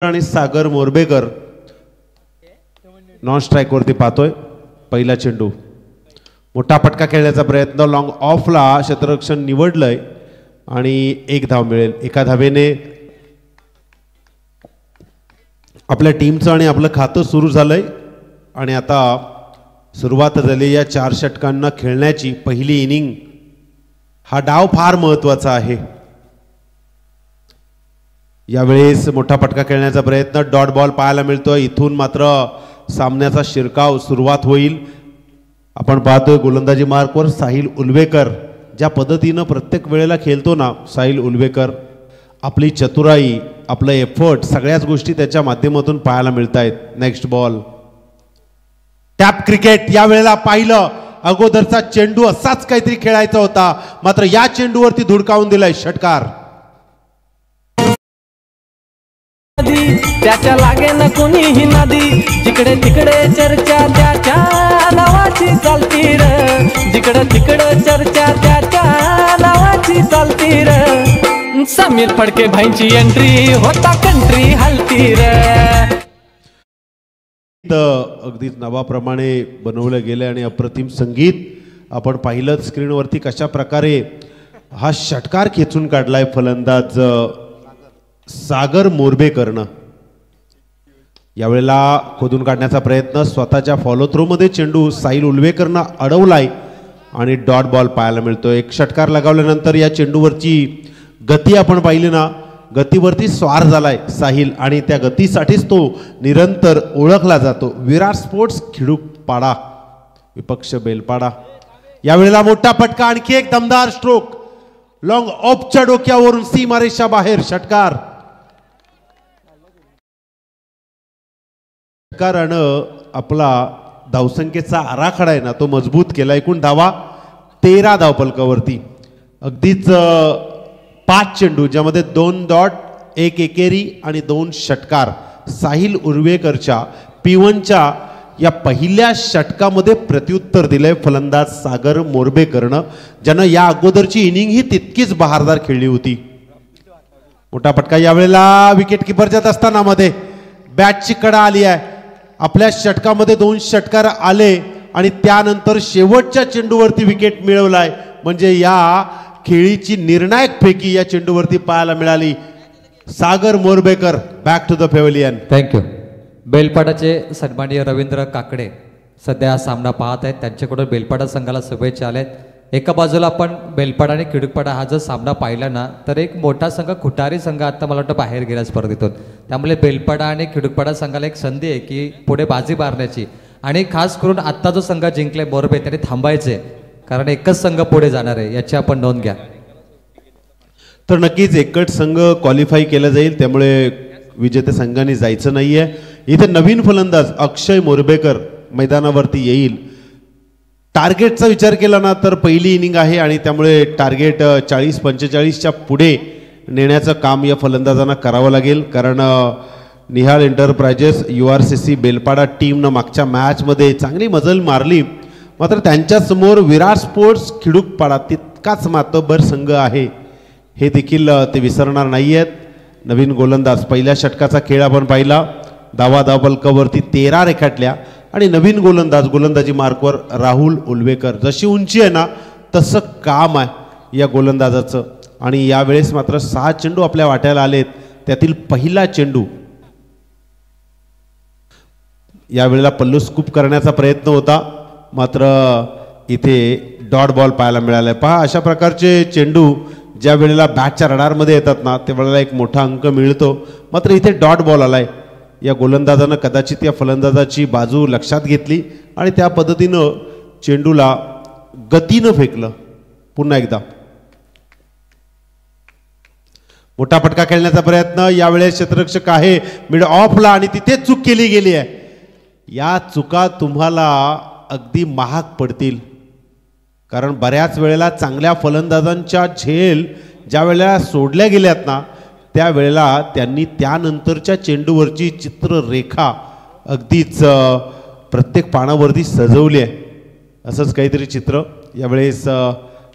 आणि सागर मोरबेकर non strike वरती पाहतोय. पहिला चेंडू मोठा फटका खेळण्याचा प्रयत्न, लॉंग ऑफला क्षेत्ररक्षण निवडलंय आणि एक धाव मिळेल. एका धावेने आपल्या टीमचं आणि आपलं खातं सुरू झालंय आणि आता सुरुवात झाली या 4 षटकांना खेळण्याची. पहिली इनिंग हा डाव फार महत्त्वाचा आहे. यावेळेस मोठा फटका खेळण्याचा प्रयत्न, डॉट बॉल पाहायला मिळतोय. इथून मात्र सामन्याचा शिरकाव सुरुवात होईल. आपण पाहतोय गोलंदाजी मार्कवर साहिल उलवेकर. ज्या पद्धतीनं प्रत्येक वेळेला खेळतो ना साहिल उलवेकर, आपली चतुराई, आपलं एफर्ट, सगळ्याच गोष्टी त्याच्या माध्यमातून पाहायला मिळत आहेत. Next ball tap cricket. या वेळेला पाहिलं अगोदरचा चेंडू असाच काहीतरी खेळायचा होता, मात्र या चेंडूवरती धुडकावून दिलाय षटकार. त्याच्या लागे न कोणीही नदी, जिकडे तिकडे चर्चा त्याच्या नावाची चालती र, जिकडे तिकडे चर्चा त्याच्या नावाची चालती र. समीर फडके भाईंची एंट्री, होता कंट्री हलती र. अगदीच नावाप्रमाणे बनवलं गेलं आणि अप्रतिम संगीत आपण पाहिलं स्क्रीनवरती. कशा प्रकारे हा षटकार खेचून काढलाय फलंदाज सागर मोरबेकरनं. यावेळेला खोदून काढण्याचा प्रयत्न, स्वतःच्या फॉलो थ्रो मध्ये चेंडू साहिल उलवेकरनं अडवलाय आणि डॉट बॉल पाहायला मिळतोय. एक षटकार लगावल्यानंतर या चेंडूवरची गती आपण पाहिली ना, गतीवरती स्वार झालाय साहिल आणि त्या गतीसाठीच तो निरंतर ओळखला जातो. विराट स्पोर्ट्स खिडूकपाडा विपक्ष बेलपाडा. यावेळेला मोठा फटका, आणखी एक दमदार स्ट्रोक, लॉंग ऑफच्या डोक्यावरून सीमारेषा बाहेर षटकार. षटकारानं आपला धावसंख्येचा आराखडा आहे ना तो मजबूत केला. एकूण धावा 13 धावफलकावरती. अगदीच 5 चेंडू ज्यामध्ये 2 डॉट, 1 एकेरी आणि 2 षटकार. साहिल उलवेकरच्या P1च्या या पहिल्या षटकामध्ये प्रत्युत्तर दिलंय फलंदाज सागर मोरबेकरनं, ज्यानं या अगोदरची इनिंग ही तितकीच बहारदार खेळली होती. मोठा फटका यावेळेला विकेट किपरच्या दस्तानामध्ये बॅटची कडा आली आहे. आपल्या षटकामध्ये 2 षटकार आले आणि त्यानंतर शेवटच्या चेंडूवरती विकेट मिळवलाय. म्हणजे या खेळीची निर्णायक फेकी या चेंडूवरती पाहायला मिळाली. सागर मोरबेकर back to the pavilion. Thank you. बेलपाडाचे सन्माननीय रवींद्र काकडे सध्या सामना पाहत आहेत. त्यांच्याकडून बेलपाडा संघाला शुभेच्छा आल्यात. एका बाजूला आपण बेलपाडा आणि खिडूकपाडा हा जर सामना पाहिला ना तर एक मोठा संघ खुटारी संघ आता मला वाटतं बाहेर गेला स्पर्धेतून. त्यामुळे बेलपाडा आणि खिडूकपाडा संघाला एक संधी आहे की पुढे बाजी मारण्याची, आणि खास करून आत्ता जो संघ जिंकलाय मोरबे त्याने थांबायचे, कारण एकच संघ पुढे जाणार आहे याची आपण नोंद घ्या. तर नक्कीच एकच संघ क्वालिफाय केला जाईल, त्यामुळे विजेत्या संघाने जायचं नाहीये. इथे नवीन फलंदाज अक्षय मोरबेकर मैदानावरती येईल. टार्गेटचा विचार केला ना तर पहिली इनिंग आहे आणि त्यामुळे टार्गेट 40-45च्या पुढे नेण्याचं काम या फलंदाजांना करावं लागेल. कारण निहाल एंटरप्राइजेस URCC बेलपाडा टीमनं मागच्या मॅचमध्ये चांगली मजल मारली, मात्र त्यांच्यासमोर विराट स्पोर्ट्स खिडूकपाडा तितकाच मातब्बर संघ आहे हे देखील ते विसरणार नाही आहेत. नवीन गोलंदाज, पहिल्या षटकाचा खेळ आपण पाहिला, धावफलकावरती 13 रेखाटल्या आणि नवीन गोलंदाज गोलंदाजी मार्कवर राहुल उलवेकर. जशी उंची आहे ना तसं काम आहे या गोलंदाजाचं. आणि यावेळेस मात्र 6 चेंडू आपल्या वाट्याला आलेत, त्यातील पहिला चेंडू यावेळेला पल्लू स्कूप करण्याचा प्रयत्न होता, मात्र इथे डॉट बॉल पाहायला मिळालाय. पहा अशा प्रकारचे चेंडू ज्या वेळेला बॅटच्या रडारमध्ये येतात ना त्यावेळेला एक मोठा अंक मिळतो, मात्र इथे डॉट बॉल आलाय. या गोलंदाजानं कदाचित या फलंदाजाची बाजू लक्षात घेतली आणि त्या पद्धतीनं चेंडूला गतीनं फेकलं. पुन्हा एकदा मोठा फटका खेळण्याचा प्रयत्न, यावेळेस क्षेत्ररक्षक आहे मिड ऑफला आणि तिथे चूक केली गेली आहे. या चुका तुम्हाला अगदी महाग पडतील, कारण बऱ्याच वेळेला चांगल्या फलंदाजांच्या झेल ज्या वेळेला सोडल्या गेल्यात ना त्यावेळेला त्यांनी त्यानंतरच्या चेंडूवरची चित्ररेखा अगदीच प्रत्येक पानावरती सजवली आहे. असंच काहीतरी चित्र. यावेळेस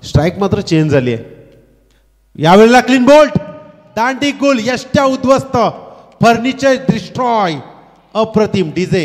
स्ट्राईक मात्र चेंज झाली आहे. यावेळेला क्लीन बोल्ट, दांडी गोल, यष्ट्या उद्ध्वस्त, फर्निचर डिस्ट्रॉय, अप्रतिम डीजे.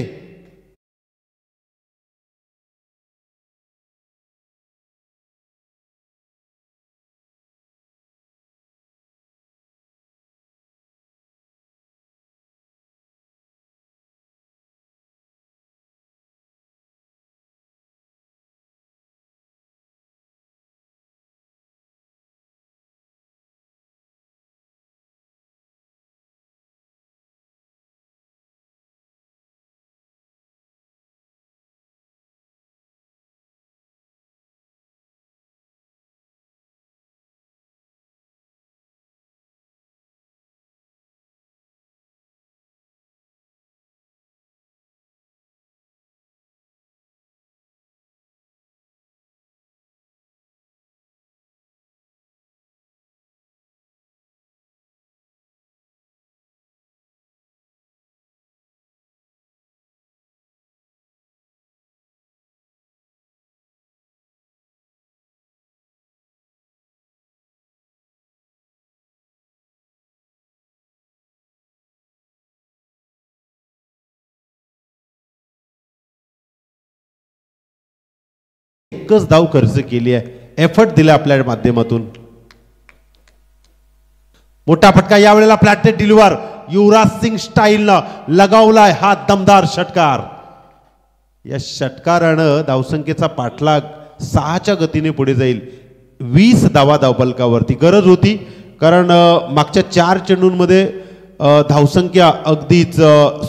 एकच धाव खर्च केली आहे, एफर्ट दिला आपल्या माध्यमातून. मोठा फटका यावेळेला फ्लॅट डिलिव्हर युवराज सिंग स्टाईलनं लगावलाय हा दमदार षटकार. या षटकारानं धावसंख्येचा पाठलाग 6च्या गतीने पुढे जाईल. 20 धावा धावफलकावरती गरज होती, कारण मागच्या 4 चेंडूंमध्ये धावसंख्या अगदीच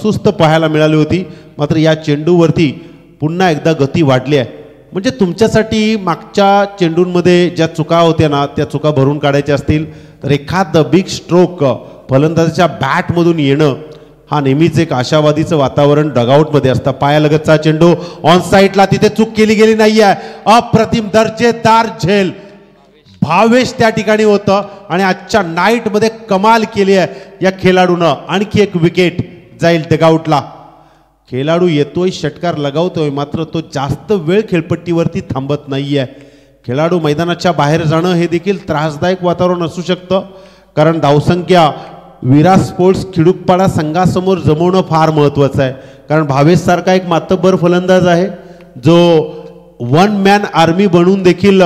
सुस्त पाहायला मिळाली होती. मात्र या चेंडूवरती पुन्हा एकदा गती वाढली आहे. म्हणजे तुमच्यासाठी मागच्या चेंडूंमध्ये ज्या चुका होत्या ना, त्या चुका भरून काढायच्या असतील तर एखाद बिग स्ट्रोक फलंदाजाच्या बॅटमधून येणं हा नेहमीच एक आशावादीचं वातावरण डगआउटमध्ये असतं. पायालगतचा चेंडू ऑन साईडला, तिथे चूक केली गेली नाही आहे. अप्रतिम दर्जेदार झेल भावेश त्या ठिकाणी होतं आणि आजच्या नाईटमध्ये कमाल केली आहे या खेळाडूनं. आणखी एक विकेट जाईल डगआउटला. खेळाडू येतोय, षटकार लगावतोय, मात्र तो जास्त वेळ खेळपट्टीवरती थांबत नाहीये. खेळाडू मैदानाच्या बाहेर जाणं हे देखील त्रासदायक वातावरण असू शकतं, कारण धावसंख्या विराट स्पोर्ट्स खिडूकपाडा संघासमोर जमवणं फार महत्त्वाचं आहे. कारण भावेश सारखा एक मातब्बर फलंदाज आहे जो वन मॅन आर्मी बनून देखील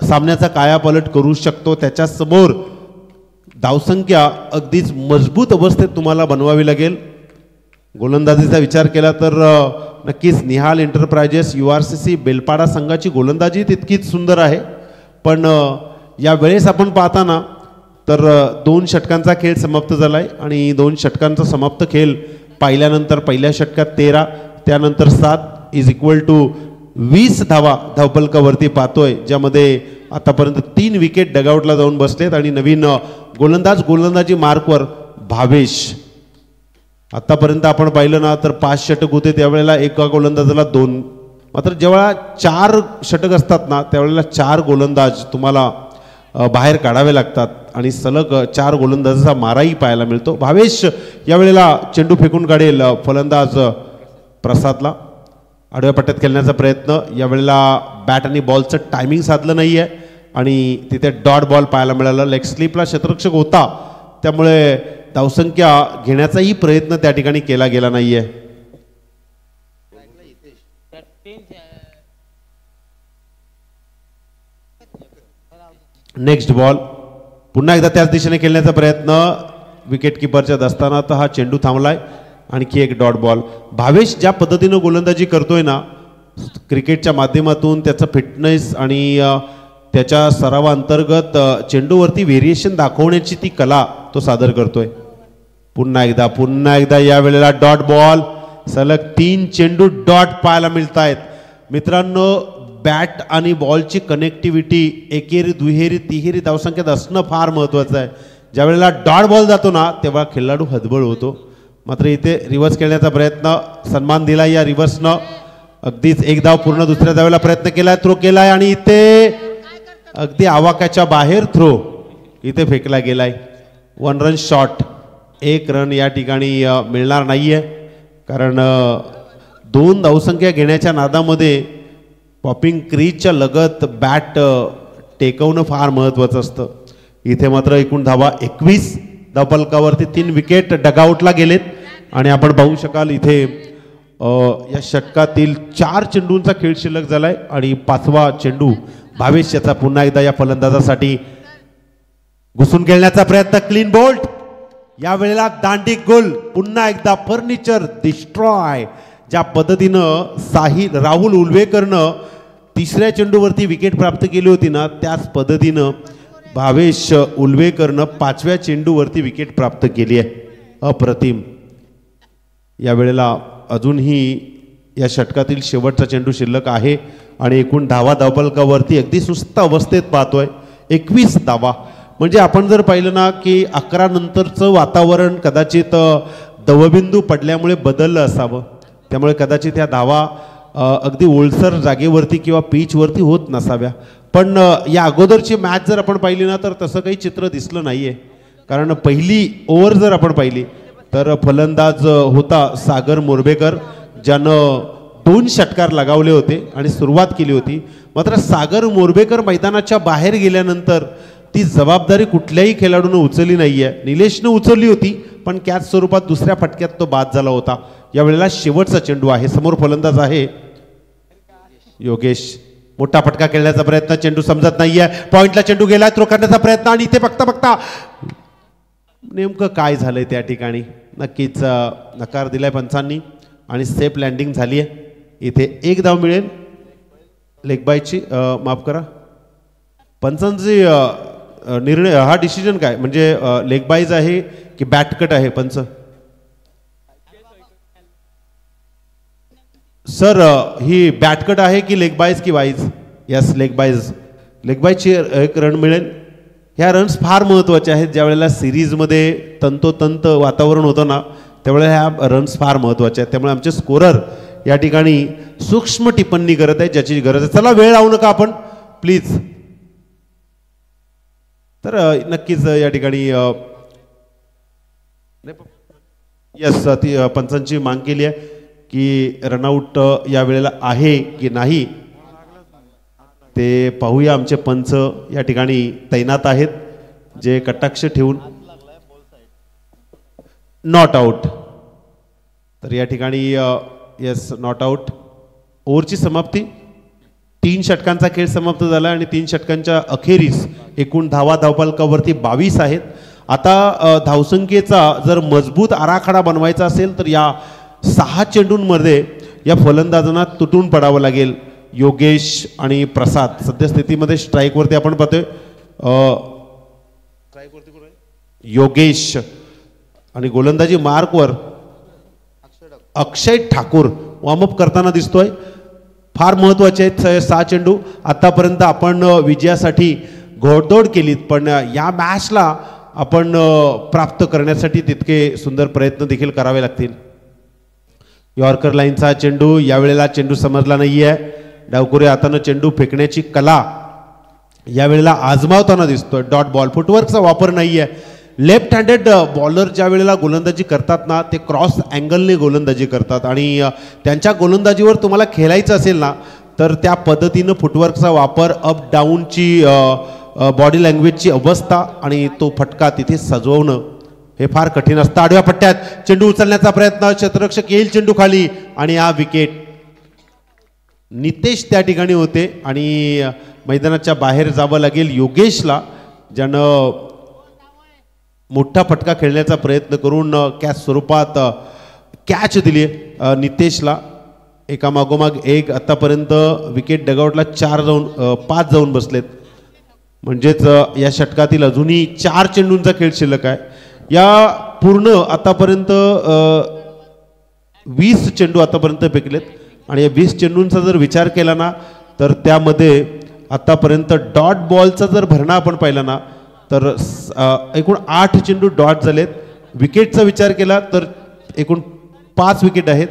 सामन्याचा कायापालट करू शकतो. त्याच्यासमोर धावसंख्या अगदीच मजबूत अवस्थेत तुम्हाला बनवावी लागेल. गोलंदाजीचा विचार केला तर नक्कीच निहाल एंटरप्राइजेस URCC बेलपाडा संघाची गोलंदाजी तितकीच सुंदर आहे. पण या वेळेस आपण पाहताना तर 2 षटकांचा खेळ समाप्त झाला आहे आणि 2 षटकांचा समाप्त खेळ पाहिल्यानंतर पहिल्या षटकात 13, त्यानंतर 7 = 20 धावा धावफलकावरती पाहतोय, ज्यामध्ये आतापर्यंत 3 विकेट डगआउटला जाऊन बसलेत आणि नवीन गोलंदाजी मार्कवर भावेश. आतापर्यंत आपण पाहिलं ना तर 5 षटक होते, त्यावेळेला एका गोलंदाजाला 2. मात्र जेव्हा 4 षटक असतात ना, त्यावेळेला 4 गोलंदाज तुम्हाला बाहेर काढावे लागतात आणि सलग 4 गोलंदाजाचा माराही पाहायला मिळतो. भावेश यावेळेला चेंडू फेकून काढेल फलंदाज प्रसादला. आडव्या पट्ट्यात खेळण्याचा प्रयत्न, यावेळेला बॅट आणि बॉलचं टायमिंग साधलं नाही आहे आणि तिथे डॉट बॉल पाहायला मिळाला. लेग स्लिपला क्षेत्ररक्षक होता, त्यामुळे धावसंख्या घेण्याचाही प्रयत्न त्या ठिकाणी केला गेला नाहीये. नेक्स्ट बॉल, पुन्हा एकदा त्याच दिशेने खेळण्याचा प्रयत्न, विकेट किपरच्या दस्तानात हा चेंडू थांबलाय. आणखी एक डॉट बॉल. भावेश ज्या पद्धतीनं गोलंदाजी करतोय ना, क्रिकेटच्या माध्यमातून त्याचं फिटनेस आणि त्याच्या सरावाअंतर्गत चेंडूवरती व्हेरिएशन दाखवण्याची ती कला तो सादर करतोय. पुन्हा एकदा या वेळेला डॉट बॉल. सलग 3 चेंडू डॉट पाहायला मिळत आहेत. मित्रांनो, बॅट आणि बॉलची कनेक्टिव्हिटी एकेरी, दुहेरी, तिहेरी धावसंख्येत असणं फार महत्त्वाचं आहे. ज्या वेळेला डॉट बॉल जातो ना, तेव्हा खेळाडू हतबल होतो. मात्र इथे रिव्हर्स खेळण्याचा प्रयत्न, सन्मान दिला या रिव्हर्सनं. अगदीच एक धाव पूर्ण दुसऱ्या धावेला प्रयत्न केलाय, थ्रो केलाय आणि इथे अगदी आवाक्याच्या बाहेर थ्रो इथे फेकला गेलाय. 1 रन शॉट. 1 रन या ठिकाणी मिळणार नाहीये, कारण 2 धावसंख्या घेण्याच्या नादामध्ये पॉपिंग क्रीजच्या लगत बॅट टेकवणं फार महत्त्वाचं असतं. इथे मात्र एकूण धावा 21 धावफलकावरती 3 विकेट डगआउटला गेलेत आणि आपण पाहू शकाल इथे या षटकातील 4 चेंडूंचा खेळ शिल्लक झालाय आणि 5वा चेंडू भावेश याचा पुन्हा एकदा या फलंदाजासाठी घुसून खेळण्याचा प्रयत्न, क्लीन बोल्ट, या वेळेला दांडिक गोल, पुन्हा एकदा फर्निचर डिस्ट्रॉय. ज्या पद्धतीनं राहुल उल्वेकरनं 3ऱ्या चेंडूवरती विकेट प्राप्त केली होती ना, त्याच पद्धतीनं भावेश उल्वेकरनं 5व्या चेंडूवरती विकेट प्राप्त केली आहे. अप्रतिम. या वेळेला अजूनही या षटकातील शेवटचा चेंडू शिल्लक आहे आणि एकूण धावा धावफलकावरती अगदी सुस्त अवस्थेत पाहतोय 21 धावा. म्हणजे आपण जर पाहिलं ना की 11 नंतरचं वातावरण कदाचित दवबिंदू पडल्यामुळे बदललं असावं, त्यामुळे कदाचित ह्या धावा अगदी ओलसर जागेवरती किंवा पिचवरती होत नसाव्या. पण या अगोदरची मॅच जर आपण पाहिली ना तर तसं काही चित्र दिसलं नाही आहे. कारण पहिली ओव्हर जर आपण पाहिली तर फलंदाज होता सागर मोरबेकर, ज्यानं 2 षटकार लगावले होते आणि सुरुवात केली होती. मात्र सागर मोरबेकर मैदानाच्या बाहेर गेल्यानंतर ती जबाबदारी कुठल्याही खेळाडूनं उचलली नाही आहे. निलेशनं उचलली होती पण कॅच स्वरूपात दुसऱ्या फटक्यात तो बाद झाला होता. यावेळेला शेवटचा चेंडू आहे, समोर फलंदाज आहे योगेश. मोठा फटका खेळण्याचा प्रयत्न, चेंडू समजत नाहीये, पॉइंटला चेंडू गेला, थ्रो करण्याचा प्रयत्न आणि इथे बघता बघता नेमकं काय झालंय त्या ठिकाणी. नक्कीच नकार दिलाय पंचांनी आणि सेफ लँडिंग झाली आहे. इथे 1 धाव मिळेल. लेग बायची माफ करा, पंचांची निर्णय, हा डिसिजन काय म्हणजे लेग बाईज आहे की बॅट कट आहे पंच? सर ही बॅट कट आहे की लेग बाईज की wides? Yes, leg byes. Leg बाईजची 1 रन मिळेल. ह्या रन्स फार महत्त्वाच्या आहेत. ज्या वेळेला सिरीजमध्ये तंतोतंत वातावरण होतं ना त्यावेळेला ह्या रन्स फार महत्त्वाच्या आहेत. त्यामुळे आमचे स्कोरर या ठिकाणी सूक्ष्म टिप्पणी करत आहेत ज्याची गरज आहे. चला वेळ लावू नका आपण प्लीज. तर नक्कीच या ठिकाणी यस ती पंचांची मांग केली आहे की रनआउट या वेळेला आहे की नाही ते पाहूया. आमचे पंच या ठिकाणी तैनात आहेत जे कटाक्ष ठेवून नॉट आउट. तर या ठिकाणी यस नॉट आउट. ओव्हरची समाप्ती, 3 षटकांचा खेळ समाप्त झाला आणि 3 षटकांच्या अखेरीस एकूण धावा धावफलकावरती 22 आहेत. आता धावसंख्येचा जर मजबूत आराखडा बनवायचा असेल तर या 6 चेंडूंमध्ये या फलंदाजांना तुटून पडावं लागेल. योगेश आणि प्रसाद सद्यस्थितीमध्ये स्ट्राईकवरती आपण पाहतोय. योगेश आणि गोलंदाजी मार्कवर अक्षय ठाकूर वॉर्मअप करताना दिसतोय. फार महत्त्वाचे आहेत 6 चेंडू. आतापर्यंत आपण विजयासाठी घोडदौड केलीत पण या मॅचला आपण प्राप्त करण्यासाठी तितके सुंदर प्रयत्न देखील करावे लागतील. यॉर्कर लाईनचा चेंडू, यावेळेला चेंडू समजला नाही आहे. डावखुऱ्या हातानं चेंडू फेकण्याची कला यावेळेला आजमावताना दिसतोय. डॉट बॉल, फुटवर्कचा वापर नाही आहे. लेफ्ट हँडेड बॉलर ज्या वेळेला गोलंदाजी करतात ना ते क्रॉस अँगलने गोलंदाजी करतात आणि त्यांच्या गोलंदाजीवर तुम्हाला खेळायचं असेल ना तर त्या पद्धतीनं फुटवर्कचा वापर, अप डाऊनची बॉडी लँग्वेजची अवस्था आणि तो फटका तिथे सजवणं हे फार कठीण असतं. आडव्या पट्ट्यात चेंडू उचलण्याचा प्रयत्न, क्षेत्ररक्षक येईल चेंडू खाली आणि हा विकेट. नितेश त्या ठिकाणी होते आणि मैदानाच्या बाहेर जावं लागेल योगेशला, ज्यानं मोठा फटका खेळण्याचा प्रयत्न करून कॅच स्वरूपात कॅच दिली नितेशला. एका मागोमाग एक आतापर्यंत विकेट डगआउटला 5 जाऊन बसलेत. म्हणजेच या षटकातील अजूनही 4 चेंडूंचा खेळ शिल्लक आहे. या पूर्ण आतापर्यंत 20 चेंडू आतापर्यंत फेकलेत आणि या 20 चेंडूंचा जर विचार केला ना तर त्यामध्ये आतापर्यंत डॉट बॉलचा जर भरणा आपण पाहिला ना तर एकूण 8 चेंडू डॉट झालेत. विकेटचा विचार केला तर एकूण 5 विकेट आहेत,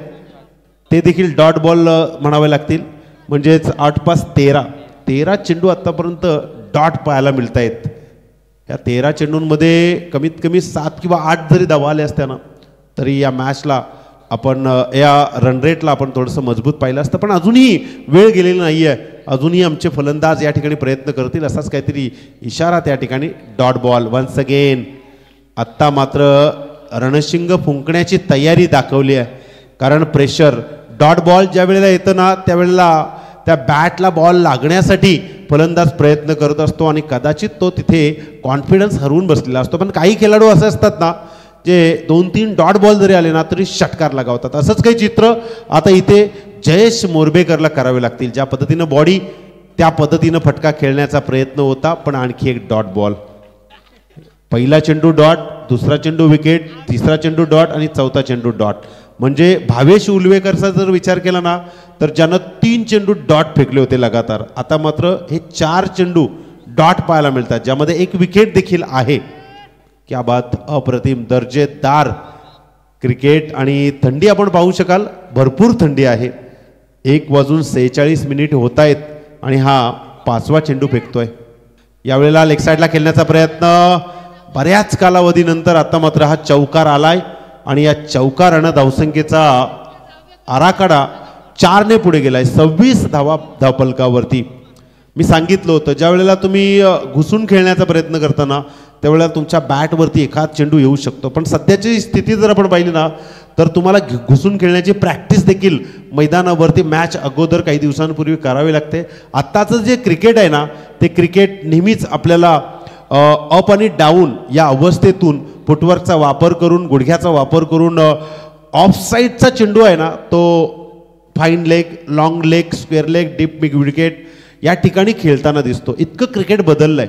ते देखील डॉट बॉल म्हणावे लागतील. म्हणजेच 8 × 5 = 13 चेंडू आतापर्यंत डॉट पाहायला मिळत आहेत. या 13 चेंडूंमध्ये कमीत कमी 7 किंवा 8 जरी धावा आल्या असत्या ना तरी या मॅचला आपण या रन रेटला आपण थोडंसं मजबूत पाहिलं असतं. पण अजूनही वेळ गेलेली नाही आहे. अजूनही आमचे फलंदाज या ठिकाणी प्रयत्न करतील असाच काहीतरी इशारा त्या ठिकाणी. Dot ball once again. आत्ता मात्र रणशिंग फुंकण्याची तयारी दाखवली आहे, कारण प्रेशर डॉट बॉल ज्या वेळेला येतं ना त्यावेळेला त्या बॅटला बॉल लागण्यासाठी फलंदाज प्रयत्न करत असतो आणि कदाचित तो तिथे कॉन्फिडन्स हरवून बसलेला असतो. पण काही खेळाडू असे असतात ना जे 2-3 डॉट बॉल जरी आले ना तरी षटकार लगावतात. असंच काही चित्र आता इथे जयेश मोरबेकरला करावे लागतील. ज्या पद्धतीनं बॉडी त्या पद्धतीनं फटका खेळण्याचा प्रयत्न होता, पण आणखी एक डॉट बॉल. पहिला चेंडू डॉट, दुसरा चेंडू विकेट, तिसरा चेंडू डॉट आणि चौथा चेंडू डॉट. म्हणजे भावेश उलवेकरचा जर विचार केला ना तर ज्यानं 3 चेंडू डॉट फेकले होते लगातार, आता मात्र हे 4 चेंडू डॉट पाहायला मिळतात, ज्यामध्ये एक विकेट देखील आहे. क्या बात, अप्रतिम दर्जेदार क्रिकेट. आणि थंडी आपण पाहू शकाल, भरपूर थंडी आहे. 1:46 होत आहेत आणि हा 5वा चेंडू फेकतोय. यावेळेला लेग साईडला खेळण्याचा प्रयत्न, बऱ्याच कालावधीनंतर आता मात्र हा चौकार आलाय आणि या चौकारानं धावसंख्येचा आराखडा 4ने पुढे गेलाय. 26 धावा धावफलकावरती. मी सांगितलं होतं ज्या वेळेला तुम्ही घुसून खेळण्याचा प्रयत्न करताना त्यावेळेला तुमच्या बॅटवरती एखाद चेंडू येऊ शकतो, पण सध्याची स्थिती जर आपण पाहिली ना तर तुम्हाला घुसून खेळण्याची प्रॅक्टिस देखील मैदानावरती मॅच अगोदर काही दिवसांपूर्वी करावी लागते. आत्ताचं जे क्रिकेट आहे ना ते क्रिकेट नेहमीच आपल्याला अप आणि डाऊन या अवस्थेतून फुटवर्कचा वापर करून, गुडघ्याचा वापर करून ऑफ साईडचा चेंडू आहे ना तो fine leg, long leg, square leg, deep mid wicket या ठिकाणी खेळताना दिसतो. इतकं क्रिकेट बदललंय.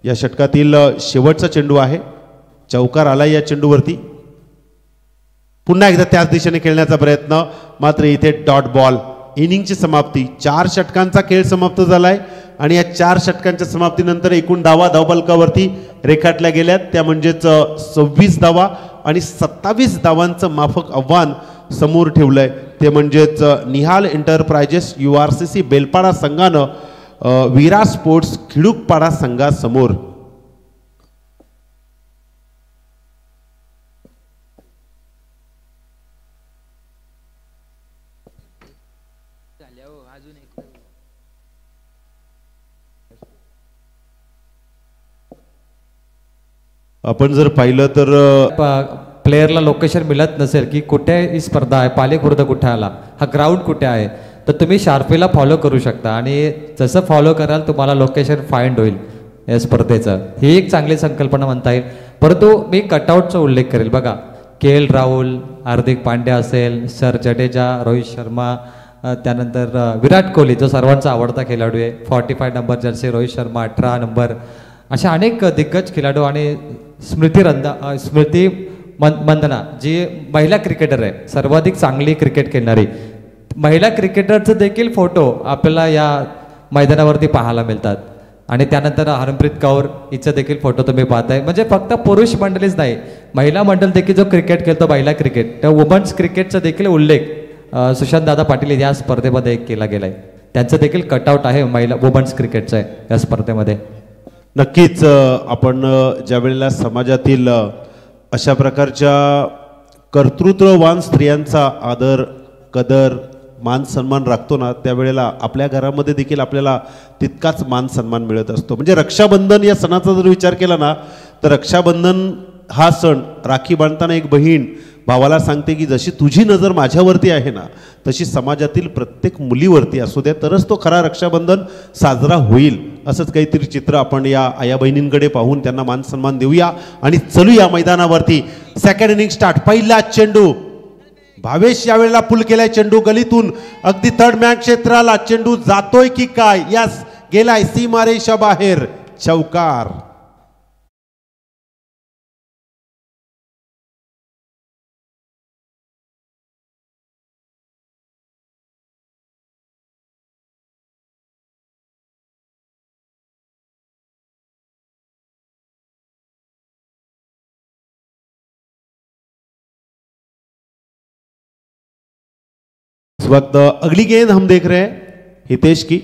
या षटकातील शेवटचा चेंडू आहे, चौकार आला या चेंडूवरती. पुन्हा एकदा त्याच दिशेने खेळण्याचा प्रयत्न, मात्र इथे डॉट बॉल. इनिंगची समाप्ती, 4 षटकांचा खेळ समाप्त झालाय आणि या 4 षटकांच्या समाप्तीनंतर एकूण धावा धावफलकावरती रेखाटल्या गेल्यात, त्या म्हणजेच 26 धावा आणि 27 धावांचं माफक आव्हान समोर ठेवलंय. ते म्हणजेच निहाल एंटरप्राइजेस URCC बेलपाडा संघानं वीरा स्पोर्ट्स खिडूकपाडा संघासमोर. आपण जर पाहिलं तर प्लेयरला लोकेशन मिळत नसेल की कुठे ही स्पर्धा आहे, पालीखुर्द कुठे आला, हा ग्राउंड कुठे आहे, तर तुम्ही शार्पीला फॉलो करू शकता आणि जसं फॉलो कराल तुम्हाला लोकेशन फाइंड होईल या स्पर्धेचं. ही एक चांगली संकल्पना म्हणता येईल. परंतु मी कटआउटचा उल्लेख करेल. बघा, KL राहुल, हार्दिक पांड्या असेल, सर जडेजा, रोहित शर्मा, त्यानंतर विराट कोहली जो सर्वांचा आवडता खेळाडू आहे, 45 number Jersey Rohit Sharma, 18 number, अशा अनेक दिग्गज खेळाडू आणि स्मृती मंदना जी महिला क्रिकेटर आहे, सर्वाधिक चांगली क्रिकेट खेळणारी महिला क्रिकेटरचं देखील फोटो आपल्याला या मैदानावरती पाहायला मिळतात. आणि त्यानंतर हरमप्रीत कौर हिचं देखील फोटो तुम्ही पाहताय. म्हणजे फक्त पुरुष मंडळीच नाही, महिला मंडळ देखील जो क्रिकेट खेळतो महिला क्रिकेट, त्या वुमन्स क्रिकेटचा देखील उल्लेख सुशांत दादा पाटील या स्पर्धेमध्ये केला गेलाय. त्यांचं देखील कटआउट आहे महिला वुमन्स क्रिकेटचं आहे या स्पर्धेमध्ये. नक्कीच आपण ज्या वेळेला समाजातील अशा प्रकारच्या कर्तृत्ववान स्त्रियांचा आदर, कदर, मान सन्मान राखतो ना त्यावेळेला आपल्या घरामध्ये देखील आपल्याला तितकाच मान सन्मान मिळत असतो. म्हणजे रक्षाबंधन या सणाचा जर विचार केला ना तर रक्षाबंधन हा सण, राखी बांधताना एक बहीण भावाला सांगते की जशी तुझी नजर माझ्यावरती आहे ना तशी समाजातील प्रत्येक मुलीवरती असू द्या, तरच तो खरा रक्षाबंधन साजरा होईल. असंच काहीतरी चित्र आपण या आया बहिणींकडे पाहून त्यांना मान सन्मान देऊया आणि चलूया मैदानावरती. Second inning start. पहिला चेंडू, भावेश यावेळेला पुल केलाय चेंडू गलीतून अगदी थर्ड मॅन क्षेत्राला. चेंडू जातोय की काय? यस, गेलाय सीमारेषा बाहेर. चौकार. इस वक्त अगली गेंद हम देख रहे हैं हितेश की.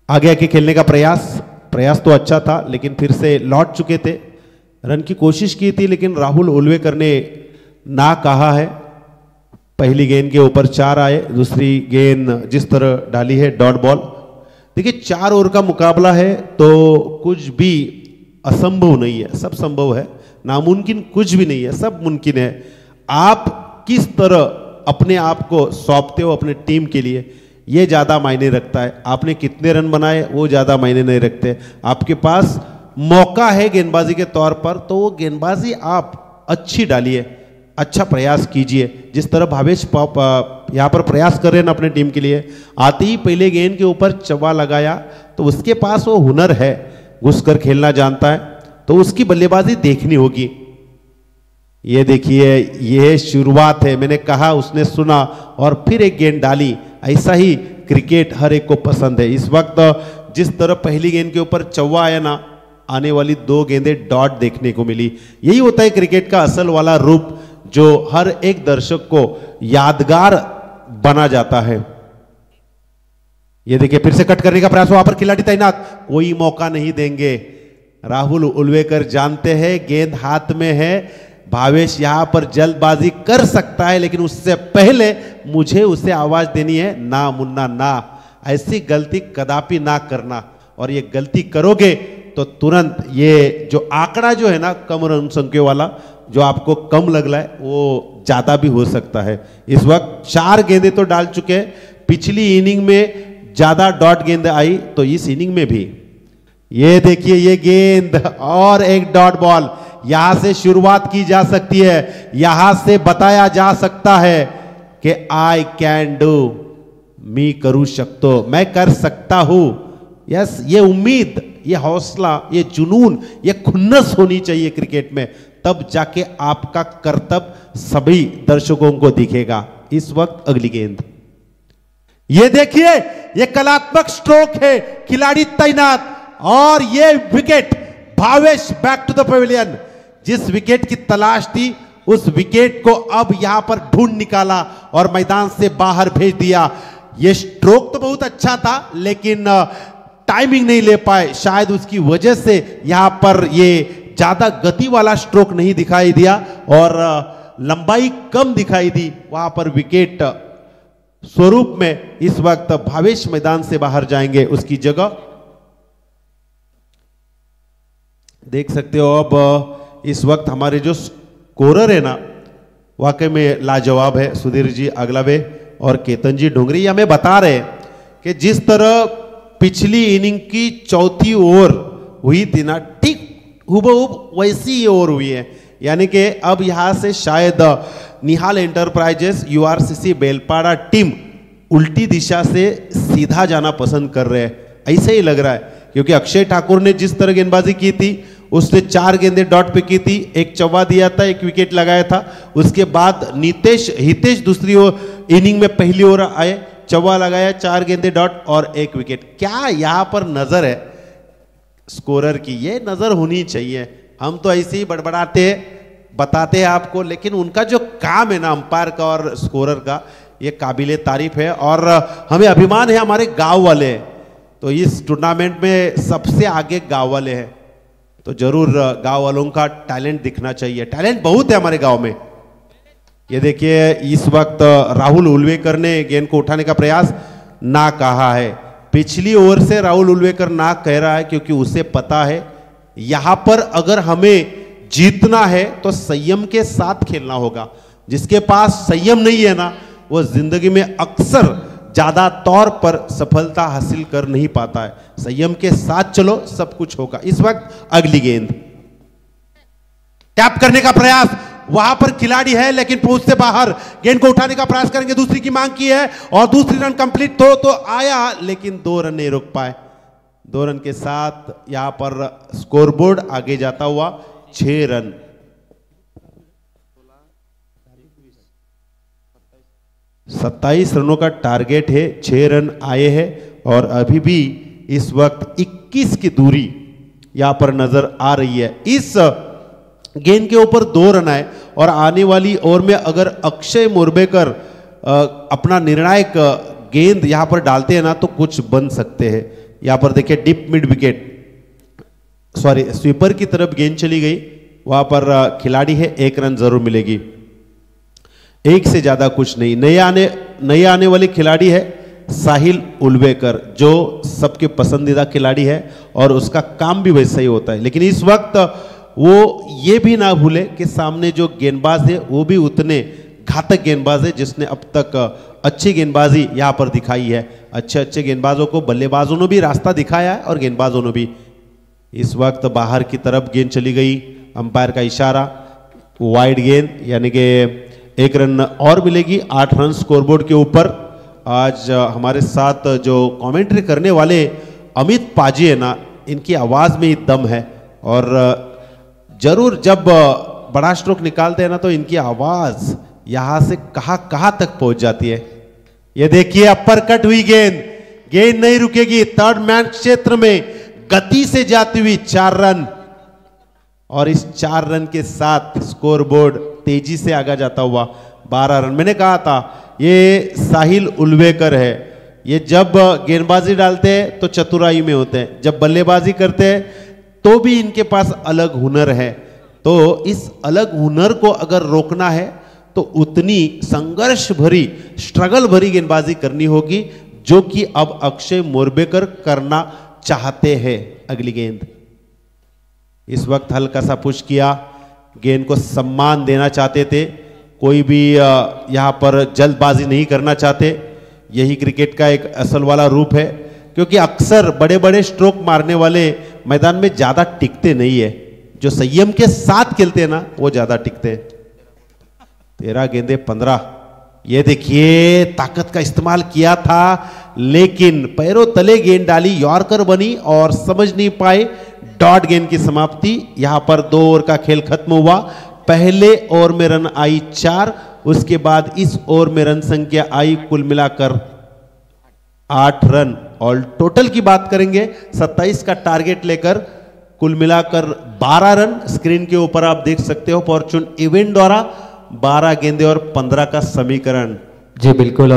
आगे आके खेलने का प्रयास तो अच्छा था लेकिन फिर से लौट चुके थे. रन की कोशिश की थी लेकिन राहुल उलवेकर ने ना कहा है. पहली गेंद के ऊपर 4 आए, दूसरी गेंद जिस तरह डाली है डॉट बॉल. देखिए 4 ओवर का मुकाबला है तो कुछ भी असंभव नहीं है, सब संभव है, नामुमकिन कुछ भी नहीं है, सब मुमकिन है। आप किस तरह अपने आप को सौंपते हो अपने टीम के लिए, ये ज़्यादा मायने रखता है। आपने कितने रन बनाए वो ज़्यादा मायने नहीं रखते। आपके पास मौका है गेंदबाजी के तौर पर, तो वो गेंदबाजी आप अच्छी डालिए, अच्छा प्रयास कीजिए। जिस तरह भावेश यहाँ पर प्रयास कर रहे हैं अपने टीम के लिए, आते ही पहले गेंद के ऊपर चौका लगाया, तो उसके पास वो हुनर है, घुसकर खेलना जानता है, तो उसकी बल्लेबाजी देखनी होगी। ये देखिए, ये शुरुआत है, मैंने कहा, उसने सुना और फिर एक गेंद डाली। ऐसा ही क्रिकेट हर एक को पसंद है। इस वक्त जिस तरह पहली गेंद के ऊपर चौका आया ना, आने वाली 2 गेंदें डॉट देखने को मिली। यही होता है क्रिकेट का असल वाला रूप, जो हर एक दर्शक को यादगार बना जाता है। ये देखिए, फिर से कट करने का प्रयास, वहां पर खिलाड़ी तैनात, कोई मौका नहीं देंगे। राहुल उल्वेकर जानते हैं गेंद हाथ में है, भावेश यहां पर जल्दबाजी कर सकता है, लेकिन उससे पहले मुझे उसे आवाज देनी है, ना मुन्ना ना, ऐसी गलती कदापि ना करना। और ये गलती करोगे तो तुरंत ये जो आंकड़ा जो है ना कम रन संख्या वाला, जो आपको कम लग रहा है, वो ज्यादा भी हो सकता है। इस वक्त 4 गेंदें तो डाल चुके हैं, पिछली इनिंग में ज्यादा डॉट गेंद आई, तो इस इनिंग में भी। ये देखिए, ये गेंद और एक डॉट बॉल, यहां से शुरुआत की जा सकती है, यहां से बताया जा सकता है कि आई कैन डू, मी करू शकतो, मैं कर सकता हूं। यस, ये उम्मीद, ये हौसला, ये जुनून, ये खुन्नस होनी चाहिए क्रिकेट में, तब जाके आपका कर्तव्य सभी दर्शकों को दिखेगा। इस वक्त अगली गेंद, ये देखिए, ये कलात्मक स्ट्रोक है, खिलाड़ी तैनात, और ये wicket, Bhavesh back to the pavilion. जिस विकेट की तलाश थी, उस विकेट को अब यहां पर ढूंढ निकाला और मैदान से बाहर भेज दिया। ये स्ट्रोक तो बहुत अच्छा था, लेकिन टाइमिंग नहीं ले पाए, शायद उसकी वजह से यहां पर ये ज्यादा गति वाला स्ट्रोक नहीं दिखाई दिया और लंबाई कम दिखाई दी। वहां पर विकेट स्वरूप में इस वक्त भावेश मैदान से बाहर जाएंगे, उसकी जगह देख सकते हो। अब इस वक्त हमारे जो स्कोरर है ना, वाकई में लाजवाब है, सुधीर जी अगलावे और केतन जी डोंगरी। हमें बता रहे हैं कि जिस तरह पिछली इनिंग की चौथी ओवर हुई थी ना, ठीक हुबहू वैसी ओवर हुई है। यानी कि अब यहां से शायद निहाल एंटरप्राइजेस यूआरसीसी बेलपाड़ा टीम उल्टी दिशा से सीधा जाना पसंद कर रहे हैं, ऐसे ही लग रहा है। क्योंकि अक्षय ठाकुर ने जिस तरह गेंदबाजी की थी, उसने 4 गेंदें डॉट पे की थी, एक चौका दिया था, एक विकेट लगाया था। उसके बाद हितेश दूसरी इनिंग में पहली ओवर आए, चौका लगाया, 4 गेंदें डॉट और 1 विकेट। क्या यहां पर नजर है स्कोरर की? ये नजर होनी चाहिए। हम तो ऐसे ही बड़बड़ाते बताते हैं आपको, लेकिन उनका जो काम है ना अंपायर का और स्कोरर का, ये काबिले तारीफ है। और हमें अभिमान है हमारे गांव वाले, तो इस टूर्नामेंट में सबसे आगे गांव वाले हैं, तो जरूर गांव वालों का टैलेंट दिखना चाहिए। टैलेंट बहुत है हमारे गांव में। ये देखिए, इस वक्त राहुल उल्वेकर ने गेंद को उठाने का प्रयास ना कहा है। पिछली ओवर से राहुल उल्वेकर ना कह रहा है, क्योंकि उसे पता है यहां पर अगर हमें जीतना है तो संयम के साथ खेलना होगा। जिसके पास संयम नहीं है ना, वो जिंदगी में अक्सर ज्यादा तौर पर सफलता हासिल कर नहीं पाता है। संयम के साथ चलो, सब कुछ होगा। इस वक्त अगली गेंद, टैप करने का प्रयास, वहां पर खिलाड़ी है लेकिन पहुंच से बाहर, गेंद को उठाने का प्रयास करेंगे, दूसरी की मांग की है और दूसरी रन कंप्लीट तो आया, लेकिन 2 रन नहीं रोक पाए। 2 रन के साथ यहां पर स्कोरबोर्ड आगे जाता हुआ 6 रन। 27 रनों का टारगेट है, 6 रन आए हैं और अभी भी इस वक्त 21 की दूरी यहां पर नजर आ रही है। इस गेंद के ऊपर 2 रन आए और आने वाली ओवर में अगर अक्षय मोरबेकर अपना निर्णायक गेंद यहां पर डालते हैं ना, तो कुछ बन सकते हैं। यहां पर देखिए, deep mid wicket, sorry sweeper की तरफ गेंद चली गई, वहां पर खिलाड़ी है, 1 रन जरूर मिलेगी, 1 से ज्यादा कुछ नहीं। नए आने वाले खिलाड़ी है साहिल उल्वेकर, जो सबके पसंदीदा खिलाड़ी है और उसका काम भी वैसा ही होता है। लेकिन इस वक्त वो ये भी ना भूले कि सामने जो गेंदबाज है वो भी उतने घातक गेंदबाज है, जिसने अब तक अच्छी गेंदबाजी यहाँ पर दिखाई है। अच्छे अच्छे गेंदबाजों को बल्लेबाजों ने भी रास्ता दिखाया है और गेंदबाजों ने भी। इस वक्त बाहर की तरफ गेंद चली गई, अंपायर का इशारा, वाइड गेंद, यानी कि 1 रन और मिलेगी। 8 रन स्कोरबोर्ड के ऊपर। आज हमारे साथ जो कमेंट्री करने वाले अमित पाजी है ना, इनकी आवाज़ में ही दम है और जरूर जब बड़ा स्ट्रोक निकालते हैं ना तो इनकी आवाज़ यहाँ से कहाँ तक पहुंच जाती है। ये देखिए अपर कट हुई गेंद, गेंद नहीं रुकेगी। थर्ड मैन क्षेत्र में गति से जाती हुई 4 रन और इस 4 रन के साथ स्कोरबोर्ड तेजी से आगे जाता हुआ 12 रन। मैंने कहा था ये साहिल उल्वेकर है, ये जब गेंदबाजी डालते हैं तो चतुराई में होते हैं, जब बल्लेबाजी करते हैं तो भी इनके पास अलग हुनर है। तो इस अलग हुनर को अगर रोकना है तो उतनी संघर्ष भरी, स्ट्रगल भरी गेंदबाजी करनी होगी, जो कि अब अक्षय मोरबेकर करना चाहते हैं। अगली गेंद इस वक्त हल्का सा पुश किया, गेंद को सम्मान देना चाहते थे, कोई भी यहां पर जल्दबाजी नहीं करना चाहते। यही क्रिकेट का एक असल वाला रूप है, क्योंकि अक्सर बड़े बड़े स्ट्रोक मारने वाले मैदान में ज्यादा टिकते नहीं है, जो संयम के साथ खेलते हैं ना वो ज्यादा टिकते हैं। 13 गेंदे 15। ये देखिए ताकत का इस्तेमाल किया था, लेकिन पैरों तले गेंद डाली, यॉर्कर बनी और समझ नहीं पाए। डॉट गेंद की समाप्ति। यहां पर 2 ओवर का खेल खत्म हुआ। पहले ओवर में रन आई 4, उसके बाद इस ओवर में रन संख्या आई कुल मिलाकर 8 रन। और टोटल की बात करेंगे 27 का टारगेट लेकर कुल मिलाकर 12 रन। स्क्रीन के ऊपर आप देख सकते हो फॉर्चून इवेंट द्वारा 12 गेंदे और 15 का समीकरण। जी बिल्कुल।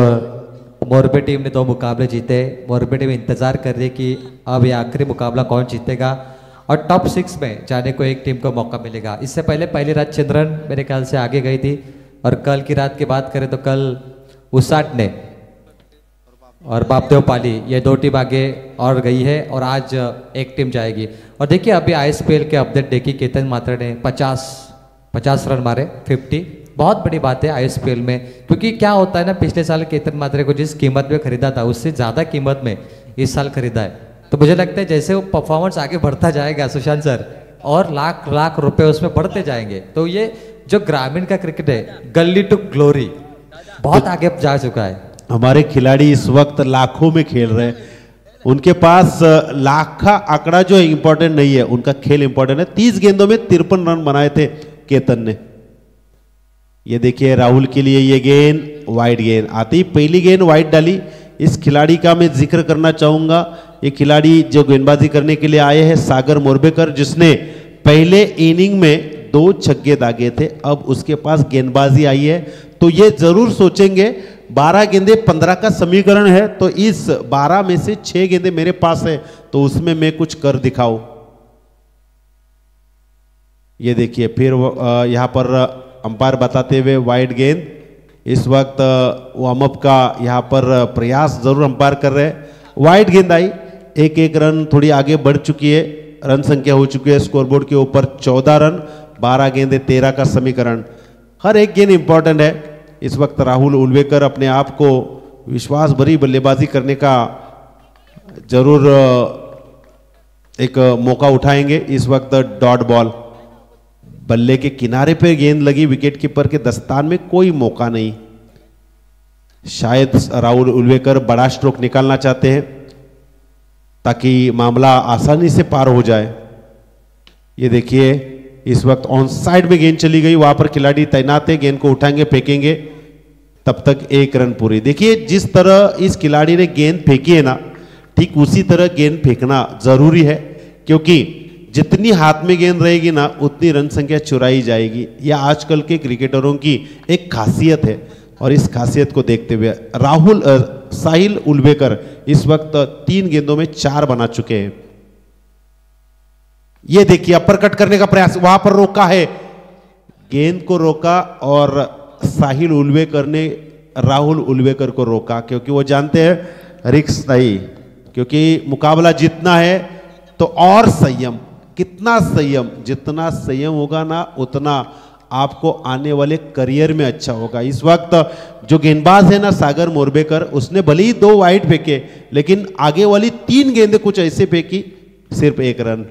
मोरबी टीम ने 2 मुकाबले जीते। मोरबी टीम इंतजार कर रही है कि अब ये आखिरी मुकाबला कौन जीतेगा और टॉप 6 में जाने को एक टीम को मौका मिलेगा। इससे पहले पहली रात चंद्रन मेरे ख्याल से आगे गई थी, और कल की रात की बात करें तो कल उसाट ने और बापदेव पाली, ये 2 टीम आगे और गई है और आज एक टीम जाएगी। और देखिए अभी ISPL के अपडेट देखी, केतन मात्रा ने 50 रन मारे, 50। बहुत बड़ी बात है ISPL में, क्योंकि क्या होता है ना, पिछले साल केतन मात्रे को जिस कीमत में खरीदा था उससे ज़्यादा कीमत में इस साल खरीदा है। तो मुझे लगता है जैसे वो परफॉर्मेंस आगे बढ़ता जाएगा सुशांत सर, और लाख रुपए उसमें बढ़ते जाएंगे। तो ये जो ग्रामीण का क्रिकेट है, गली टू ग्लोरी, बहुत आगे जा चुका है। हमारे खिलाड़ी इस वक्त लाखों में खेल रहे हैं, उनके पास लाख का आंकड़ा जो है इंपॉर्टेंट नहीं है, उनका खेल इंपॉर्टेंट है। 30 गेंदों में 53 रन बनाए थे केतन ने। ये देखिए राहुल के लिए ये गेंद वाइड गेंद आती, पहली गेंद वाइड डाली। इस खिलाड़ी का मैं जिक्र करना चाहूंगा, ये खिलाड़ी जो गेंदबाजी करने के लिए आए हैं सागर मोरबेकर, जिसने पहले इनिंग में 2 छक्के दागे थे, अब उसके पास गेंदबाजी आई है। तो ये जरूर सोचेंगे 12 गेंदे 15 का समीकरण है, तो इस 12 में से 6 गेंदे मेरे पास है, तो उसमें मैं कुछ कर दिखाऊं। ये देखिए फिर यहां पर अंपायर बताते हुए वाइड गेंद। इस वक्त वार्म अप का यहां पर प्रयास जरूर अंपायर कर रहे हैं। वाइड गेंद आई, 1 रन थोड़ी आगे बढ़ चुकी है, रन संख्या हो चुकी है स्कोरबोर्ड के ऊपर 14 रन, 12 गेंदे 13 का समीकरण। हर एक गेंद इंपॉर्टेंट है। इस वक्त राहुल उल्वेकर अपने आप को विश्वास भरी बल्लेबाजी करने का जरूर एक मौका उठाएंगे। इस वक्त डॉट बॉल, बल्ले के किनारे पे गेंद लगी, विकेट कीपर के दस्तान में कोई मौका नहीं। शायद राहुल उल्वेकर बड़ा स्ट्रोक निकालना चाहते हैं ताकि मामला आसानी से पार हो जाए। ये देखिए इस वक्त ऑन साइड में गेंद चली गई, वहां पर खिलाड़ी तैनात है, गेंद को उठाएंगे फेंकेंगे, तब तक 1 रन पूरी। देखिए जिस तरह इस खिलाड़ी ने गेंद फेंकी है ना, ठीक उसी तरह गेंद फेंकना जरूरी है, क्योंकि जितनी हाथ में गेंद रहेगी ना उतनी रन संख्या चुराई जाएगी। यह आजकल के क्रिकेटरों की एक खासियत है, और इस खासियत को देखते हुए साहिल उल्वेकर इस वक्त 3 गेंदों में 4 बना चुके हैं। ये देखिए अपर कट करने का प्रयास, वहां पर रोका है, गेंद को रोका और साहिल उल्वेकर ने राहुल उल्वेकर को रोका, क्योंकि वो जानते हैं रिक्स नहीं, क्योंकि मुकाबला जीतना है तो और संयम, कितना संयम, जितना संयम होगा ना उतना आपको आने वाले करियर में अच्छा होगा। इस वक्त जो गेंदबाज है ना सागर मोरबेकर, उसने भले ही 2 वाइड फेंके लेकिन आगे वाली 3 गेंदें कुछ ऐसे फेंकी, सिर्फ 1 रन।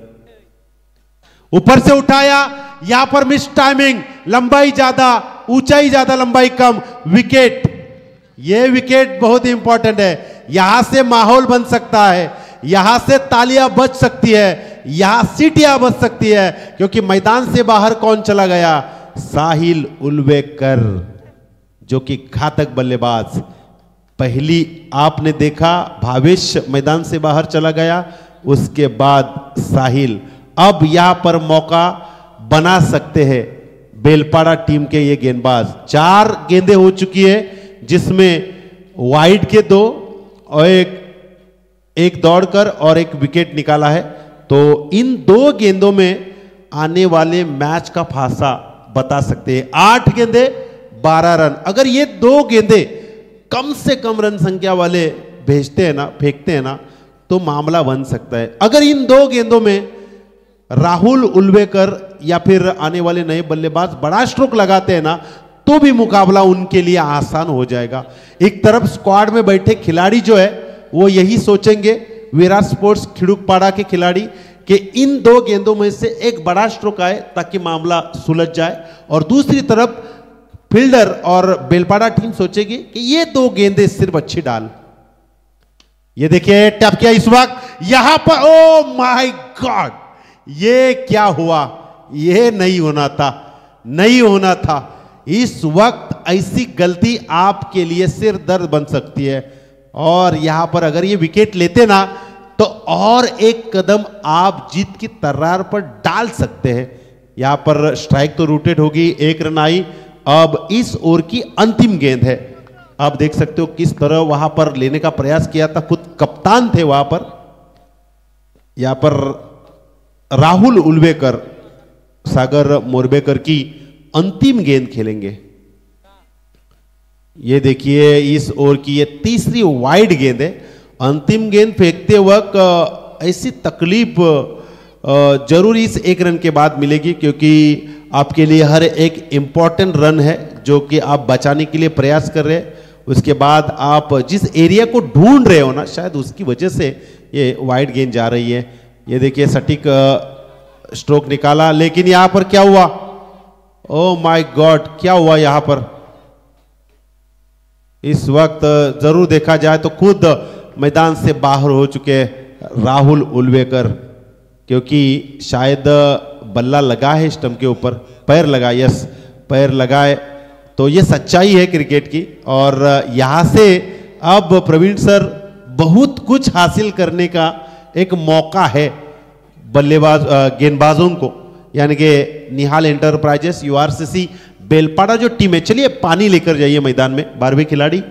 ऊपर से उठाया, यहां पर मिस टाइमिंग, लंबाई ज्यादा, ऊंचाई ज्यादा, लंबाई कम, विकेट। यह विकेट बहुत इंपॉर्टेंट है, यहां से माहौल बन सकता है, यहां से तालियां बज सकती है, यहां सीटियां बज सकती है, क्योंकि मैदान से बाहर कौन चला गया? साहिल उल्वेकर, जो कि घातक बल्लेबाज। पहली आपने देखा भावेश मैदान से बाहर चला गया, उसके बाद साहिल। अब यहां पर मौका बना सकते हैं बेलपाड़ा टीम के ये गेंदबाज। 4 गेंदें हो चुकी है, जिसमें वाइड के 2 और एक दौड़कर और 1 विकेट निकाला है। तो इन 2 गेंदों में आने वाले मैच का फासा बता सकते हैं। 8 गेंदें 12 रन। अगर ये 2 गेंदें कम से कम रन संख्या वाले भेजते हैं ना, फेंकते हैं ना, तो मामला बन सकता है। अगर इन 2 गेंदों में राहुल उल्वेकर या फिर आने वाले नए बल्लेबाज बड़ा स्ट्रोक लगाते हैं ना, तो भी मुकाबला उनके लिए आसान हो जाएगा। एक तरफ स्क्वाड में बैठे खिलाड़ी जो है वो यही सोचेंगे, विराट स्पोर्ट्स खिड़ुकपाड़ा के खिलाड़ी, कि इन 2 गेंदों में से एक बड़ा स्ट्रोक आए ताकि मामला सुलझ जाए। और दूसरी तरफ फील्डर और बेलपाड़ा टीम सोचेगी कि ये 2 गेंदें सिर्फ अच्छी डाल। ये देखिए टैप किया इस वक्त यहां पर, ओ माय गॉड, ये क्या हुआ? ये नहीं होना था, नहीं होना था। इस वक्त ऐसी गलती आपके लिए सिर दर्द बन सकती है। और यहां पर अगर ये विकेट लेते ना, तो और एक कदम आप जीत की तर्रार पर डाल सकते हैं। यहां पर स्ट्राइक तो रूटेड होगी, 1 रन आई। अब इस ओवर की अंतिम गेंद है। आप देख सकते हो किस तरह वहां पर लेने का प्रयास किया था, खुद कप्तान थे वहां पर। यहां पर राहुल उल्वेकर सागर मोरबेकर की अंतिम गेंद खेलेंगे। ये देखिए इस ओवर की ये तीसरी वाइड गेंद है। अंतिम गेंद फेंकते वक्त ऐसी तकलीफ जरूर इस 1 रन के बाद मिलेगी, क्योंकि आपके लिए हर एक इंपॉर्टेंट रन है जो कि आप बचाने के लिए प्रयास कर रहे हैं। उसके बाद आप जिस एरिया को ढूंढ रहे हो ना, शायद उसकी वजह से ये वाइड गेंद जा रही है। ये देखिए सटीक स्ट्रोक निकाला, लेकिन यहां पर क्या हुआ? ओ माय गॉड, क्या हुआ यहां पर? इस वक्त जरूर देखा जाए तो खुद मैदान से बाहर हो चुके राहुल उल्वेकर, क्योंकि शायद बल्ला लगा है स्टंप के ऊपर, पैर लगा, यस पैर लगाए। तो ये सच्चाई है क्रिकेट की। और यहां से अब प्रवीण सर बहुत कुछ हासिल करने का एक मौका है बल्लेबाज गेंदबाजों को, यानी कि निहाल एंटरप्राइजेस, यूआरसीसी, बेलपाड़ा जो टीम है। चलिए पानी लेकर जाइए मैदान में 12वें खिलाड़ी,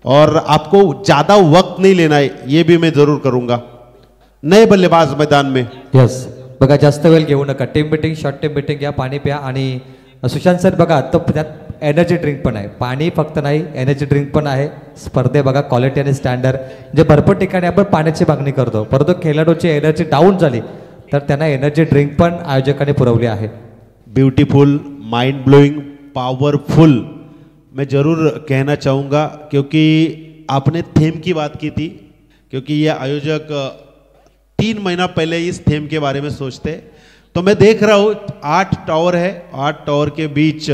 और आपको ज्यादा वक्त नहीं लेना है, ये भी मैं जरूर करूंगा। नए बल्लेबाज मैदान में, यस बघा जास्त वेळ घेऊ नका, team meeting short team meeting घ्या, पाणी प्या. आणि सुशांत सर बघा तो त्यात एनर्जी ड्रिंक पण आहे, पाणी फक्त नाही एनर्जी ड्रिंक पण आहे. स्पर्धे बघा क्वालिटी आणि स्टँडर्ड, जे भरपूर ठिकाणी आपण पाण्याची मागणी करतो, परंतु खेळाडूची एनर्जी डाऊन झाली तर त्यांना एनर्जी ड्रिंक पण आयोजकांनी पुरवली आहे. ब्यूटीफुल, माइंड ब्लोइंग, पावरफुल मैं जरूर कहना चाहूँगा, क्योंकि आपने थीम की बात की थी, क्योंकि ये आयोजक 3 महीना पहले इस थीम के बारे में सोचते। तो मैं देख रहा हूँ 8 टावर है, 8 टावर के बीच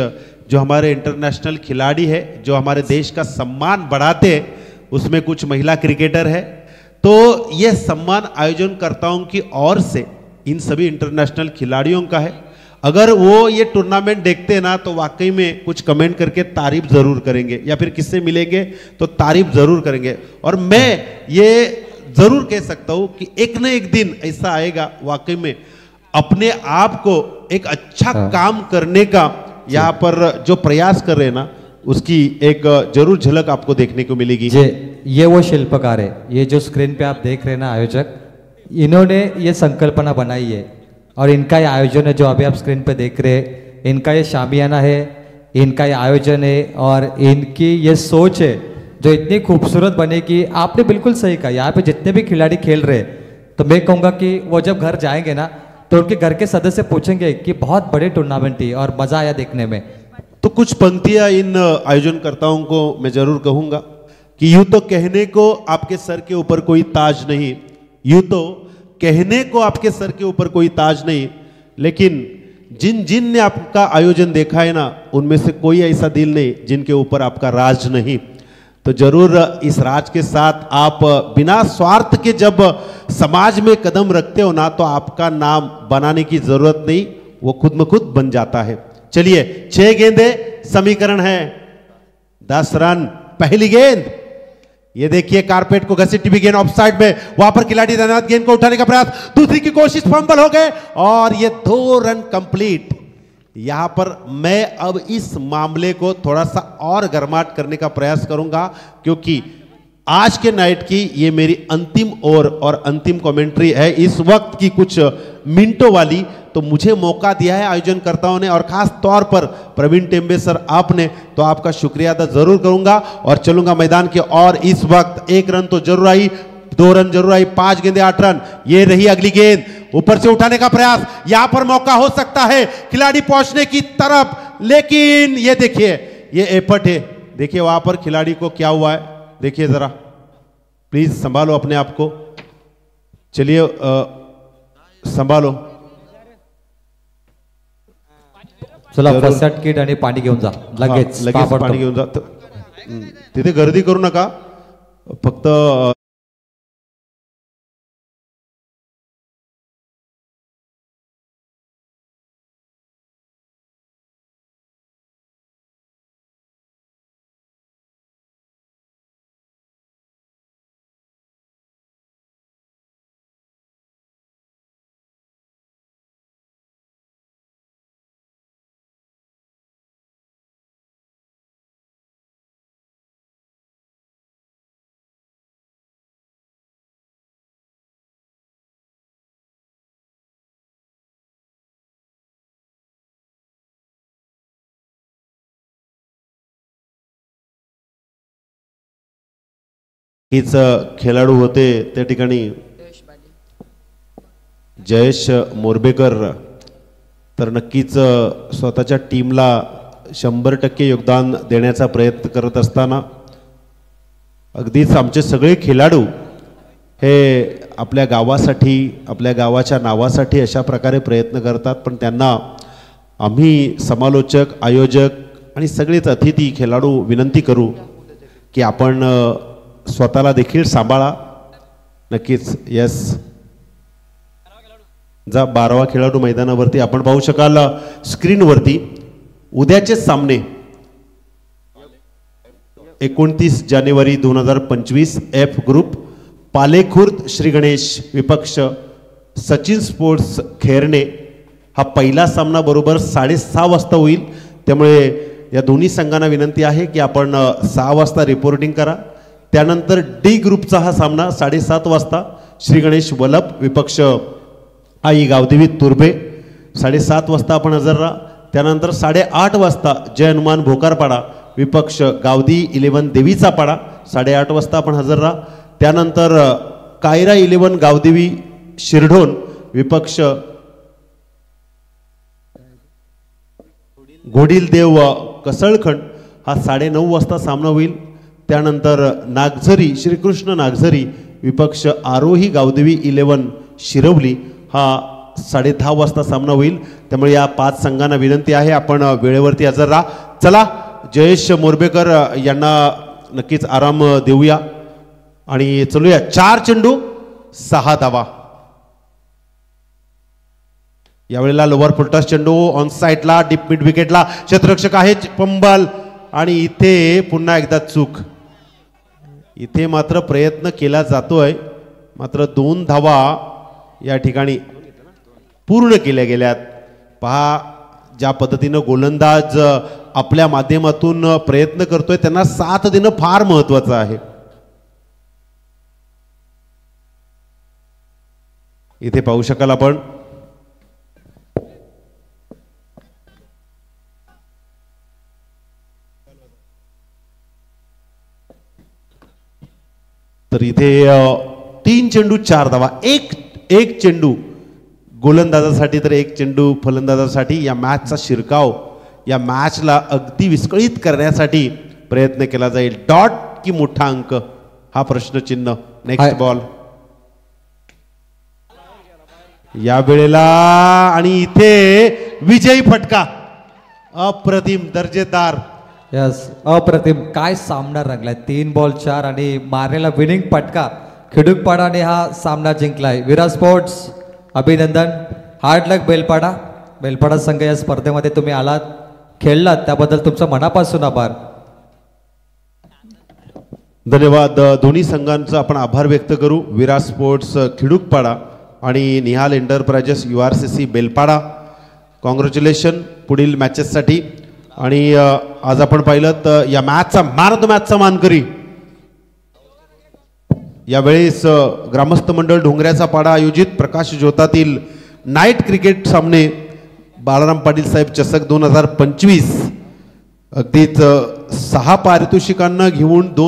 जो हमारे इंटरनेशनल खिलाड़ी है, जो हमारे देश का सम्मान बढ़ाते हैं, उसमें कुछ महिला क्रिकेटर है। तो ये सम्मान आयोजनकर्ताओं की ओर से इन सभी इंटरनेशनल खिलाड़ियों का है। अगर वो ये टूर्नामेंट देखते हैं ना, तो वाकई में कुछ कमेंट करके तारीफ जरूर करेंगे, या फिर किससे मिलेंगे तो तारीफ जरूर करेंगे। और मैं ये जरूर कह सकता हूं कि एक न एक दिन ऐसा आएगा, वाकई में अपने आप को एक अच्छा काम करने का यहाँ पर जो प्रयास कर रहे हैं ना, उसकी एक जरूर झलक आपको देखने को मिलेगी। ये वो शिल्पकार है, ये जो स्क्रीन पे आप देख रहे हैं ना आयोजक, इन्होंने ये संकल्पना बनाई है, और इनका ये आयोजन है जो अभी आप स्क्रीन पे देख रहे हैं, इनका ये शामियाना है, इनका ये आयोजन है, और इनकी ये सोच है जो इतनी खूबसूरत बने कि आपने बिल्कुल सही कहा। यहाँ पे जितने भी खिलाड़ी खेल रहे हैं, तो मैं कहूँगा कि वो जब घर जाएंगे ना, तो उनके घर के सदस्य पूछेंगे कि बहुत बड़े टूर्नामेंट थी और मज़ा आया देखने में। तो कुछ पंक्तियां इन आयोजनकर्ताओं को मैं जरूर कहूंगा कि यूं तो कहने को आपके सर के ऊपर कोई ताज नहीं, यूं तो कहने को आपके सर के ऊपर कोई ताज नहीं, लेकिन जिन जिन ने आपका आयोजन देखा है ना, उनमें से कोई ऐसा दिल नहीं जिनके ऊपर आपका राज नहीं। तो जरूर इस राज के साथ आप बिना स्वार्थ के जब समाज में कदम रखते हो ना, तो आपका नाम बनाने की जरूरत नहीं, वो खुद में खुद बन जाता है। चलिए 6 गेंदे समीकरण है, 10 रन। पहली गेंद, ये देखिए कारपेट को घसीटी हुई गेंद ऑफसाइड में, वहां पर खिलाड़ी रनाथ गेंद को उठाने का प्रयास, दूसरी की कोशिश, फंबल हो गए और ये 2 रन कंप्लीट। यहां पर मैं अब इस मामले को थोड़ा सा और गर्माट करने का प्रयास करूंगा, क्योंकि आज के नाइट की ये मेरी अंतिम ओवर और अंतिम कमेंट्री है इस वक्त की कुछ मिनटों वाली। तो मुझे मौका दिया है आयोजनकर्ताओं ने और खास तौर पर प्रवीण टेम्बे सर आपने, तो आपका शुक्रिया अदा जरूर करूंगा और चलूंगा मैदान के। और इस वक्त 1 रन तो जरूर आई, 2 रन जरूर आई, 5 गेंदे 8 रन। ये रही अगली गेंद, ऊपर से उठाने का प्रयास, यहां पर मौका हो सकता है खिलाड़ी पहुंचने की तरफ, लेकिन ये देखिए ये एफर्ट है। देखिए वहां पर खिलाड़ी को क्या हुआ है, देखिए जरा, प्लीज संभालो अपने आप को। चलिए संभालो। चला फर्स्ट सेट किट आणि पाणी घेऊन जा लगेच, लगेच पाणी घेऊन जा। तिथे गर्दी करू नका, फक्त हीच खेळाडू होते त्या ठिकाणी जयेश मोरबेकर। तर नक्कीच स्वतःच्या टीमला 100% योगदान देण्याचा प्रयत्न करत असताना अगदीच आमचे सगळे खेळाडू हे आपल्या गावासाठी, आपल्या गावाच्या नावासाठी अशा प्रकारे प्रयत्न करतात, पण त्यांना आम्ही समालोचक, आयोजक आणि सगळेच अतिथी खेळाडू विनंती करू की आपण स्वतःला देखील सांभाळा। नक्कीच यस, जा 12वा खेळाडू मैदानावरती आपण पाहू शकाल स्क्रीनवरती उद्याचे सामने 29 जानेवारी 2025 एफ ग्रुप पालेखुर्द श्री गणेश विपक्ष सचिन स्पोर्ट्स खेरणे हा पहिला सामना बरोबर 6:30 वाजता होईल। त्यामुळे या दोन्ही संघांना विनंती आहे की आपण 6 वाजता रिपोर्टिंग करा। त्यानंतर डी ग्रुपचा हा सामना 7:30 वाजता श्री गणेश वलप विपक्ष आई गावदेवी तुर्भे 7:30 वाजता आपण हजर राहा। त्यानंतर 8:30 वाजता जय हनुमान भोकारपाडा विपक्ष गावदी 11 देवीचा पाडा 8:30 वाजता आपण हजर राहा। त्यानंतर कायरा 11 गावदेवी शिरढोण विपक्ष घोडील देव कसळखंड हा 9:30 वाजता सामना होईल। त्यानंतर नागझरी श्रीकृष्ण नागझरी विपक्ष आरोही गावदेवी 11 शिरवली हा 10:30 वाजता सामना होईल। त्यामुळे या 5 संघांना विनंती आहे आपण वेळेवरती हजर राहा। चला जयेश मोरबेकर यांना नक्कीच आराम देऊया आणि चलूया। 4 चेंडू 6 धावा। यावेळेला लोअर फुलटॉस चेंडू ऑन साइडला डीप मिड विकेटला क्षेत्ररक्षक आहे पंबल आणि इथे पुन्हा एकदा चूक। इथे मात्र प्रयत्न केला जातोय, मात्र 2 धावा या ठिकाणी पूर्ण केल्या गेल्यात। पहा ज्या पद्धतीने गोलंदाज आपल्या माध्यमातून प्रयत्न करतोय, त्यांना साथ देणं फार महत्त्वाचं आहे। इथे पाहू शकाल आपण तर इथे 3 चेंडू 4 धावा, एक चेंडू गोलंदाजासाठी तर एक चेंडू फलंदाजासाठी. या मॅचचा शिरकाव या मॅचला अगदी विस्कळीत करण्यासाठी प्रयत्न केला जाईल. डॉट की मोठा अंक हा प्रश्नचिन्ह. नेक्स्ट बॉल या वेळेला आणि इथे विजयी फटका. अप्रतिम, दर्जेदार. यस, अप्रतिम. काय सामना रंगलाय. 3 बॉल 4 आणि मारलेला विनिंग फटका. खिडूकपाडाने हा सामना जिंकलाय. विराट स्पोर्ट्स अभिनंदन. Hard luck Belpada. बेलपाडा संघ या स्पर्धेमध्ये तुम्ही आलात, खेळलात, त्याबद्दल तुमचं मनापासून आभार. धन्यवाद. दोन्ही संघांचा आपण आभार व्यक्त करू. विराट स्पोर्ट्स खिडूकपाडा आणि निहाल एंटरप्राइजेस URCC बेलपाडा. कॉंग्रॅच्युलेशन पुढील मॅचेससाठी. आणि आज आपण पाहिलं तर या मॅचचा मॅन ऑफ द मॅचचा मानकरी यावेळेस ग्रामस्थ मंडळ ढोंगऱ्याचा पाडा आयोजित प्रकाश ज्योतातील नाईट क्रिकेट सामने बाळाराम पाटील साहेब चषक 2025 अगदीच 6 पारितोषिकांना घेऊन 2